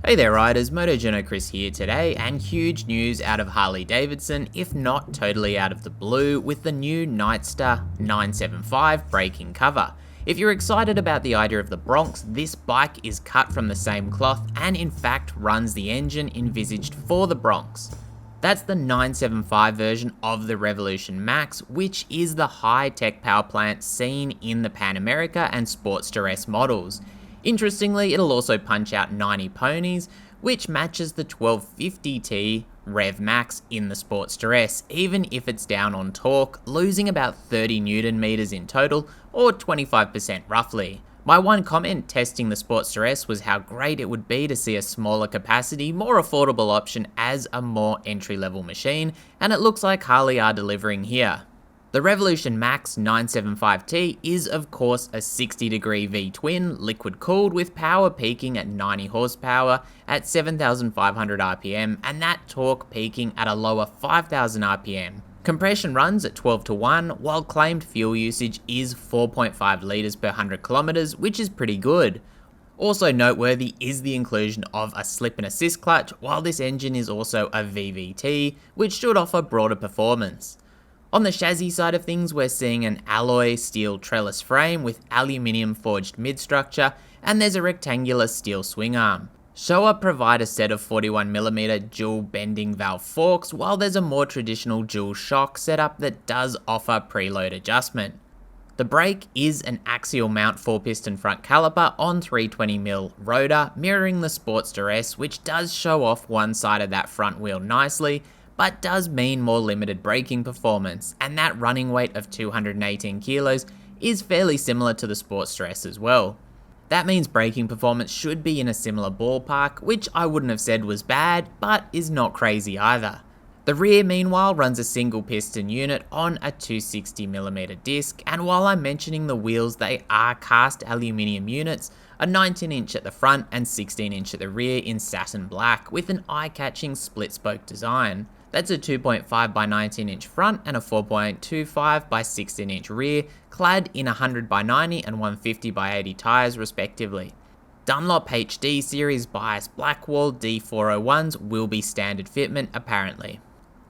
Hey there riders, Moto Journo Kris here today, and huge news out of Harley Davidson, if not totally out of the blue, with the new Nightster 975 braking cover. If you're excited about the idea of the Bronx, this bike is cut from the same cloth and in fact runs the engine envisaged for the Bronx. That's the 975 version of the Revolution Max, which is the high-tech power plant seen in the Pan America and Sportster S models. Interestingly, it'll also punch out 90 ponies, which matches the 1250T Rev Max in the Sportster S, even if it's down on torque, losing about 30 Newton meters in total, or 25% roughly. My one comment testing the Sportster S was how great it would be to see a smaller capacity, more affordable option as a more entry-level machine, and it looks like Harley are delivering here. The Revolution Max 975T is of course a 60-degree V-twin, liquid-cooled with power peaking at 90 horsepower at 7,500 RPM and that torque peaking at a lower 5,000 RPM. Compression runs at 12 to 1, while claimed fuel usage is 4.5 litres per 100 kilometers, which is pretty good. Also noteworthy is the inclusion of a slip and assist clutch, while this engine is also a VVT, which should offer broader performance. On the chassis side of things, we're seeing an alloy steel trellis frame with aluminium forged mid-structure, and there's a rectangular steel swing arm. Showa provide a set of 41mm dual bending valve forks, while there's a more traditional dual shock setup that does offer preload adjustment. The brake is an axial mount 4-piston front caliper on 320mm rotor, mirroring the Sportster S, which does show off one side of that front wheel nicely, but does mean more limited braking performance, and that running weight of 218 kilos is fairly similar to the Sportster S as well. That means braking performance should be in a similar ballpark, which I wouldn't have said was bad, but is not crazy either. The rear meanwhile runs a single piston unit on a 260mm disc, and while I'm mentioning the wheels, they are cast aluminium units, a 19-inch at the front and 16-inch at the rear in satin black with an eye-catching split-spoke design. That's a 2.5 by 19-inch front and a 4.25 by 16-inch rear, clad in 100 by 90 and 150 by 80 tyres respectively. Dunlop HD series bias Blackwall D401s will be standard fitment apparently.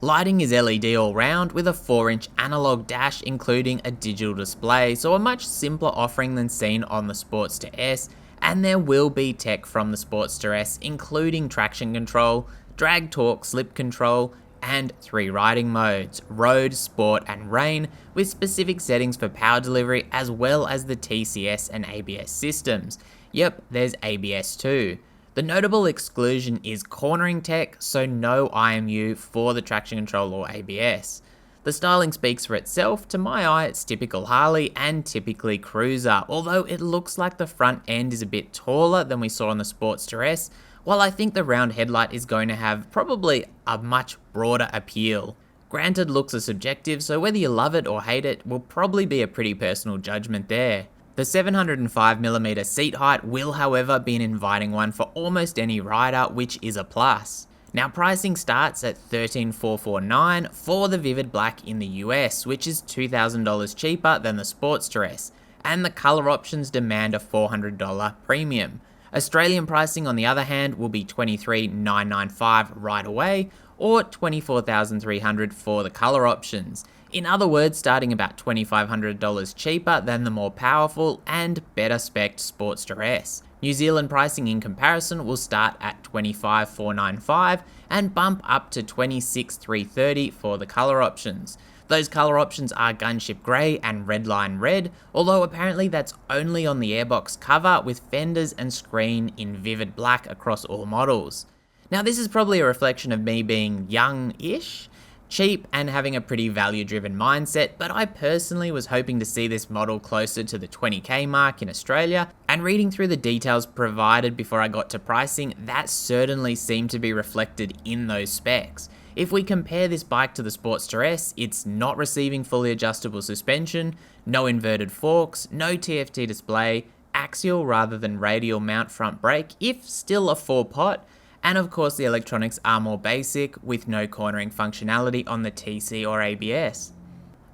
Lighting is LED all round with a 4-inch analog dash including a digital display, so a much simpler offering than seen on the Sportster S, and there will be tech from the Sportster S including traction control, drag torque slip control, and 3 riding modes, road, sport and rain, with specific settings for power delivery as well as the TCS and ABS systems. Yep, there's ABS too. The notable exclusion is cornering tech, so no IMU for the traction control or ABS. The styling speaks for itself. To my eye, it's typical Harley and typically cruiser, although it looks like the front end is a bit taller than we saw on the Sportster S, while I think the round headlight is going to have probably a much broader appeal. Granted, looks are subjective, so whether you love it or hate it will probably be a pretty personal judgment there. The 705mm seat height will however be an inviting one for almost any rider, which is a plus. Now pricing starts at $13,449 for the Vivid Black in the US, which is $2,000 cheaper than the Sportster S, and the colour options demand a $400 premium. Australian pricing on the other hand will be $23,995 right away, or $24,300 for the colour options. In other words, starting about $2,500 cheaper than the more powerful and better spec'd Sportster S. New Zealand pricing in comparison will start at $25,495 and bump up to $26,330 for the colour options. Those colour options are Gunship Grey and Redline Red, although apparently that's only on the airbox cover with fenders and screen in Vivid Black across all models. Now this is probably a reflection of me being young-ish, cheap and having a pretty value-driven mindset, but I personally was hoping to see this model closer to the 20k mark in Australia, and reading through the details provided before I got to pricing, that certainly seemed to be reflected in those specs. If we compare this bike to the Sportster S, it's not receiving fully adjustable suspension, no inverted forks, no TFT display, axial rather than radial mount front brake, if still a 4-pot, and of course the electronics are more basic with no cornering functionality on the TC or ABS.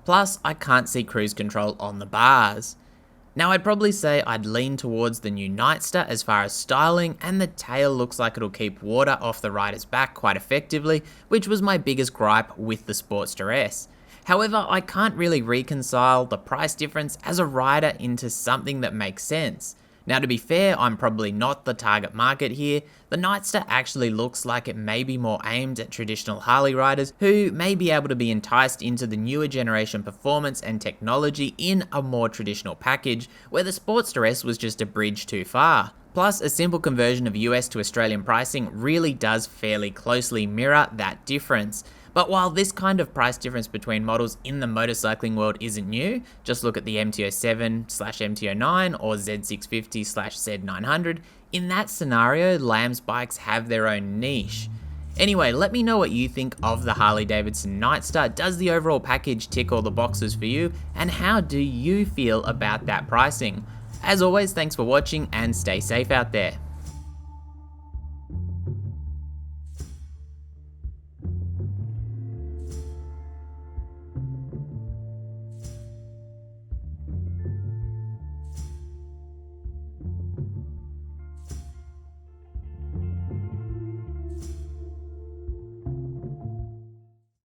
Plus, I can't see cruise control on the bars. Now I'd probably say I'd lean towards the new Nightster as far as styling, and the tail looks like it'll keep water off the rider's back quite effectively, which was my biggest gripe with the Sportster S. However, I can't really reconcile the price difference as a rider into something that makes sense. Now to be fair, I'm probably not the target market here. The Nightster actually looks like it may be more aimed at traditional Harley riders who may be able to be enticed into the newer generation performance and technology in a more traditional package, where the Sportster S was just a bridge too far. Plus, a simple conversion of US to Australian pricing really does fairly closely mirror that difference. But while this kind of price difference between models in the motorcycling world isn't new, just look at the MT-07/MT-09 or Z650/Z900, in that scenario, Lamb's bikes have their own niche. Anyway, let me know what you think of the Harley Davidson Nightster. Does the overall package tick all the boxes for you? And how do you feel about that pricing? As always, thanks for watching and stay safe out there.